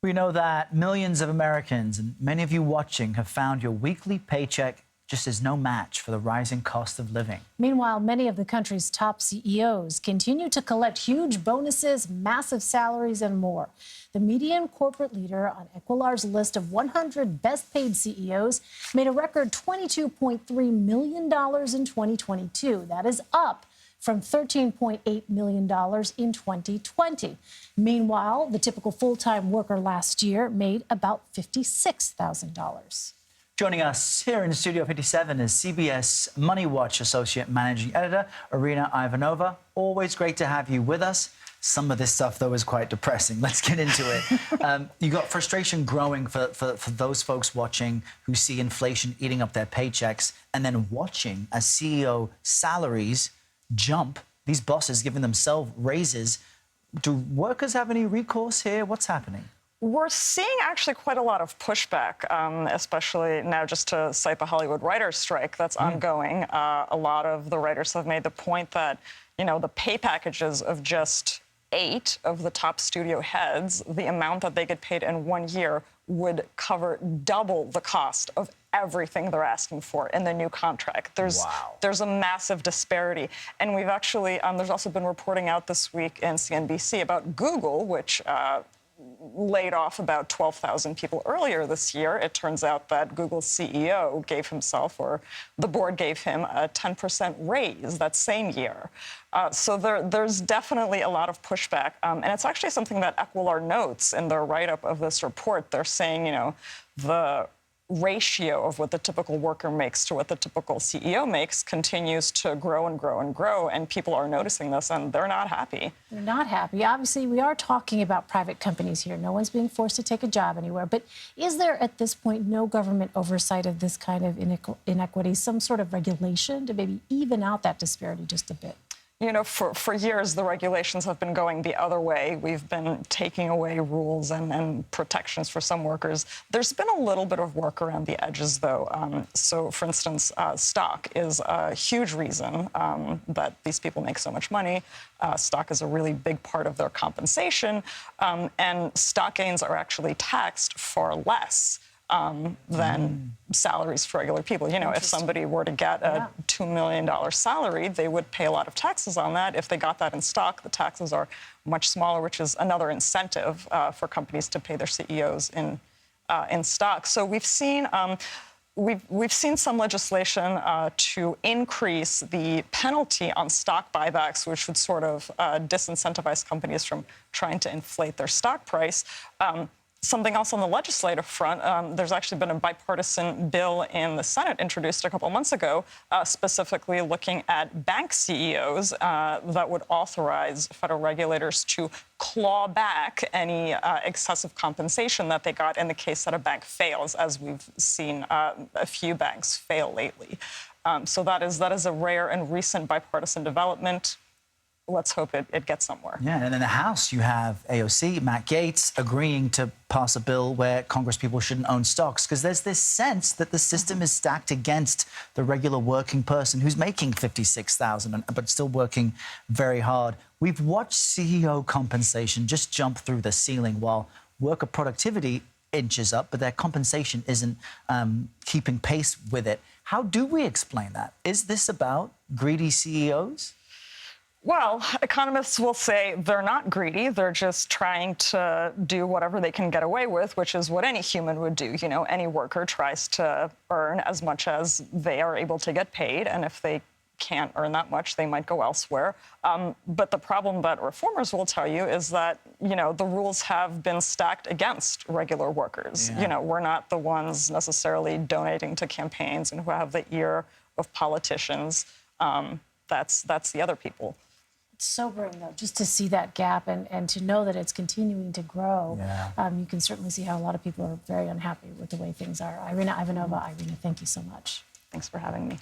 We know that millions of Americans, and many of you watching, have found your weekly paycheck just is no match for the rising cost of living. Meanwhile, many of the country's top CEOs continue to collect huge bonuses, massive salaries, and more. The median corporate leader on Equilar's list of 100 best-paid CEOs made a record $22.3 million in 2022. That is up from $13.8 million in 2020. Meanwhile, the typical full-time worker last year made about $56,000. Joining us here in Studio 57 is CBS MoneyWatch Associate Managing Editor, Irina Ivanova. Always great to have you with us. Some of this stuff, though, is quite depressing. Let's get into it. You got frustration growing for those folks watching who see inflation eating up their paychecks and then watching as CEO salaries jump, these bosses giving themselves raises. Do workers have any recourse here? What's happening? We're seeing actually quite a lot of pushback, especially now, just to cite the Hollywood writers' strike that's ongoing. A lot of the writers have made the point that, you know, the pay packages of just 8 of the top studio heads, the amount that they get paid in 1 year would cover double the cost of everything they're asking for in the new contract. There's a massive disparity. And we've actually, there's also been reporting out this week in CNBC about Google, which laid off about 12,000 people earlier this year. It turns out that Google's CEO gave himself, or the board gave him, a 10% raise that same year. So there's definitely a lot of pushback. And it's actually something that Equilar notes in their write-up of this report. They're saying, you know, the ratio of what the typical worker makes to what the typical CEO makes continues to grow and grow and grow, and people are noticing this, and they're not happy. They're not happy. Obviously, we are talking about private companies here. No one's being forced to take a job anywhere. But is there, at this point, no government oversight of this kind of inequity, some sort of regulation to maybe even out that disparity just a bit? You know, for years, the regulations have been going the other way. We've been taking away rules and protections for some workers. There's been a little bit of work around the edges, though. So, for instance, stock is a huge reason that these people make so much money. Stock is a really big part of their compensation, and stock gains are actually taxed far less than salaries for regular people. You know, if somebody were to get a $2 million salary, they would pay a lot of taxes on that. If they got that in stock, the taxes are much smaller, which is another incentive for companies to pay their CEOs in stock. So we've seen we've seen some legislation to increase the penalty on stock buybacks, which would sort of disincentivize companies from trying to inflate their stock price. Something else on the legislative front, there's actually been a bipartisan bill in the Senate introduced a couple months ago, specifically looking at bank CEOs that would authorize federal regulators to claw back any excessive compensation that they got in the case that a bank fails, as we've seen a few banks fail lately. So that is a rare and recent bipartisan development. Let's hope it gets somewhere. Yeah, and in the House, you have AOC, Matt Gaetz, agreeing to pass a bill where congresspeople shouldn't own stocks, because there's this sense that the system is stacked against the regular working person who's making $56,000 but still working very hard. We've watched CEO compensation just jump through the ceiling while worker productivity inches up, but their compensation isn't keeping pace with it. How do we explain that? Is this about greedy CEOs? Well, economists will say they're not greedy. They're just trying to do whatever they can get away with, which is what any human would do. You know, any worker tries to earn as much as they are able to get paid. And if they can't earn that much, they might go elsewhere. But the problem that reformers will tell you is that, you know, the rules have been stacked against regular workers. Yeah. You know, we're not the ones necessarily donating to campaigns and who have the ear of politicians. That's the other people. Sobering, though, just to see that gap and to know that it's continuing to grow. Yeah. You can certainly see how a lot of people are very unhappy with the way things are. Irina Ivanova, Irina, thank you so much. Thanks for having me.